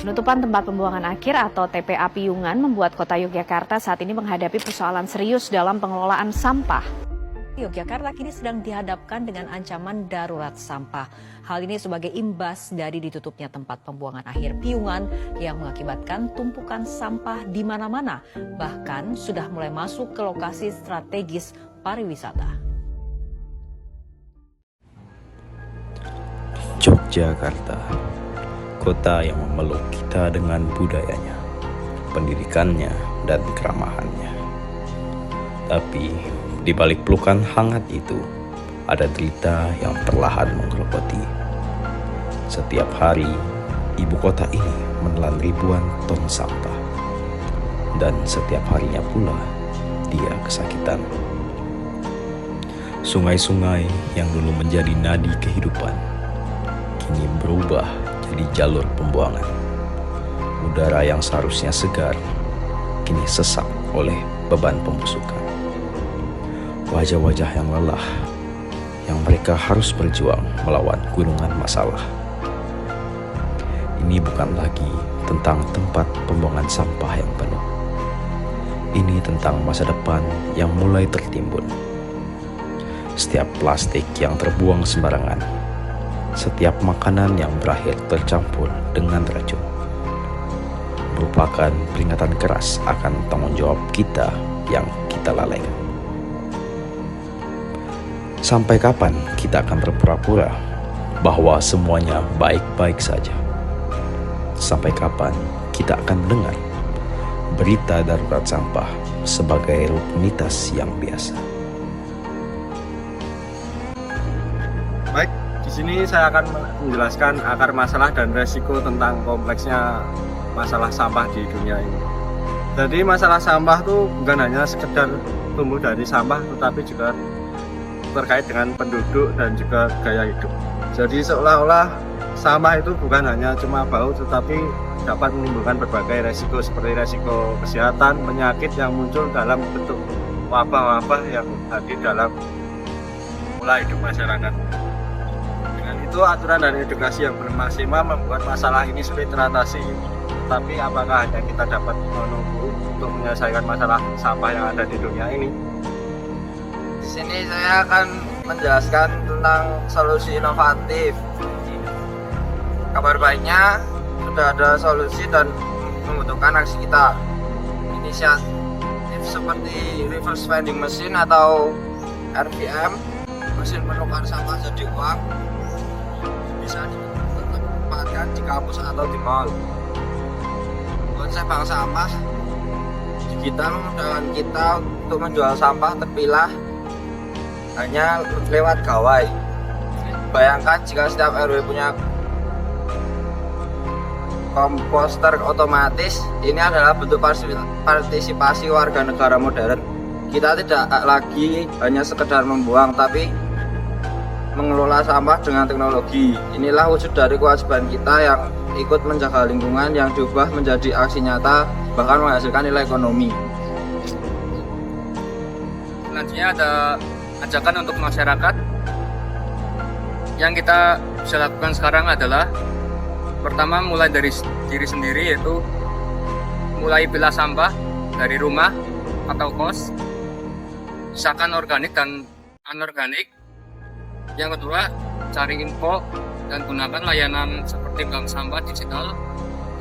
Penutupan tempat pembuangan akhir atau TPA Piungan membuat kota Yogyakarta saat ini menghadapi persoalan serius dalam pengelolaan sampah. Yogyakarta kini sedang dihadapkan dengan ancaman darurat sampah. Hal ini sebagai imbas dari ditutupnya tempat pembuangan akhir Piungan yang mengakibatkan tumpukan sampah di mana-mana, bahkan sudah mulai masuk ke lokasi strategis pariwisata. Yogyakarta, kota yang memeluk kita dengan budayanya, pendidikannya, dan keramahannya. Tapi di balik pelukan hangat itu, ada derita yang perlahan menggerogoti. Setiap hari, ibu kota ini menelan ribuan ton sampah. Dan setiap harinya pula, dia kesakitan. Sungai-sungai yang dulu menjadi nadi kehidupan, kini berubah jadi jalur pembuangan. Udara yang seharusnya segar, kini sesak oleh beban pembusukan. Wajah-wajah yang lelah, yang mereka harus berjuang melawan gunungan masalah. Ini bukan lagi tentang tempat pembuangan sampah yang penuh. Ini tentang masa depan yang mulai tertimbun. Setiap plastik yang terbuang sembarangan, setiap makanan yang berakhir tercampur dengan racun, merupakan peringatan keras akan tanggung jawab kita yang kita lalaikan. Sampai kapan kita akan berpura-pura bahwa semuanya baik-baik saja? Sampai kapan kita akan mendengar berita darurat sampah sebagai rutinitas yang biasa? Baik, di sini saya akan menjelaskan akar masalah dan resiko tentang kompleksnya masalah sampah di dunia ini. Jadi masalah sampah itu bukan hanya sekedar tumbuh dari sampah, tetapi juga terkait dengan penduduk dan juga gaya hidup. Jadi seolah-olah sampah itu bukan hanya cuma bau, tetapi dapat menimbulkan berbagai resiko seperti resiko kesehatan, penyakit yang muncul dalam bentuk wabah-wabah yang hadir dalam pola hidup masyarakat. Dengan itu aturan dan edukasi yang bermaksimal membuat masalah ini sulit teratasi. Tetapi apakah hanya kita dapat menunggu untuk menyelesaikan masalah sampah yang ada di dunia ini? Di sini saya akan menjelaskan tentang solusi inovatif. Kabar baiknya sudah ada solusi dan membutuhkan aksi kita. Inisiatif seperti reverse vending machine atau RVM, mesin penukar sampah jadi uang, bisa ditempatkan di kampus atau di mall. Konsep bank sampah digital memudahkan kita untuk menjual sampah terpilah hanya lewat gawai. Bayangkan jika setiap RW punya komposter otomatis. Ini adalah bentuk partisipasi warga negara modern. Kita tidak lagi hanya sekedar membuang, tapi mengelola sampah dengan teknologi. Inilah wujud dari kewajiban kita yang ikut menjaga lingkungan yang diubah menjadi aksi nyata, bahkan menghasilkan nilai ekonomi. Selanjutnya ada ajakan untuk masyarakat. Yang kita bisa lakukan sekarang adalah pertama mulai dari diri sendiri, yaitu mulai pilah sampah dari rumah atau kos, misalkan organik dan anorganik. Yang kedua, cari info dan gunakan layanan seperti bank sampah digital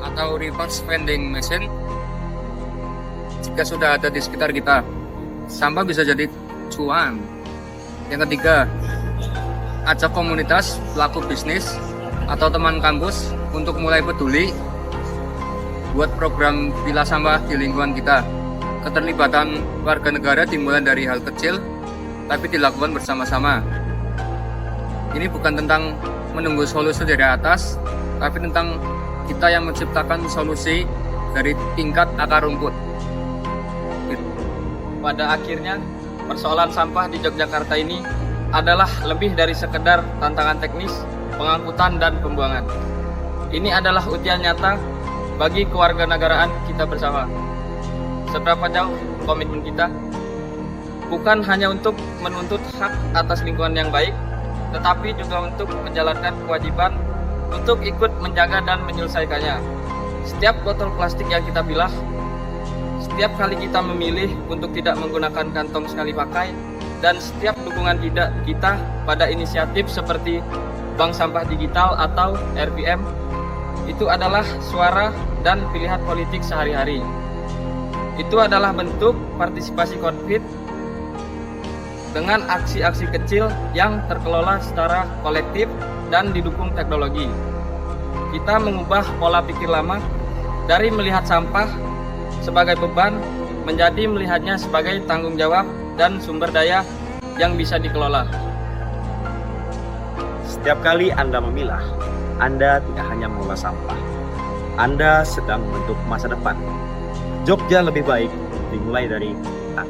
atau reverse vending machine jika sudah ada di sekitar kita. Sampah bisa jadi cuan. Yang ketiga, ajak komunitas, pelaku bisnis, atau teman kampus untuk mulai peduli buat program pilah sampah di lingkungan kita. Keterlibatan warga negara dimulai dari hal kecil, tapi dilakukan bersama-sama. Ini bukan tentang menunggu solusi dari atas, tapi tentang kita yang menciptakan solusi dari tingkat akar rumput. Pada akhirnya, persoalan sampah di Yogyakarta ini adalah lebih dari sekedar tantangan teknis, pengangkutan, dan pembuangan. Ini adalah ujian nyata bagi kewarganegaraan kita bersama. Seberapa jauh komitmen kita? Bukan hanya untuk menuntut hak atas lingkungan yang baik, tetapi juga untuk menjalankan kewajiban untuk ikut menjaga dan menyelesaikannya. Setiap botol plastik yang kita pilah, setiap kali kita memilih untuk tidak menggunakan kantong sekali pakai, dan setiap dukungan kita pada inisiatif seperti Bank Sampah Digital atau RVM, itu adalah suara dan pilihan politik sehari-hari. Itu adalah bentuk partisipasi konkret dengan aksi-aksi kecil yang terkelola secara kolektif dan didukung teknologi. Kita mengubah pola pikir lama dari melihat sampah sebagai beban menjadi melihatnya sebagai tanggung jawab dan sumber daya yang bisa dikelola. Setiap kali Anda memilah, Anda tidak hanya mengolah sampah, Anda sedang membentuk masa depan. Jogja lebih baik dimulai dari kita.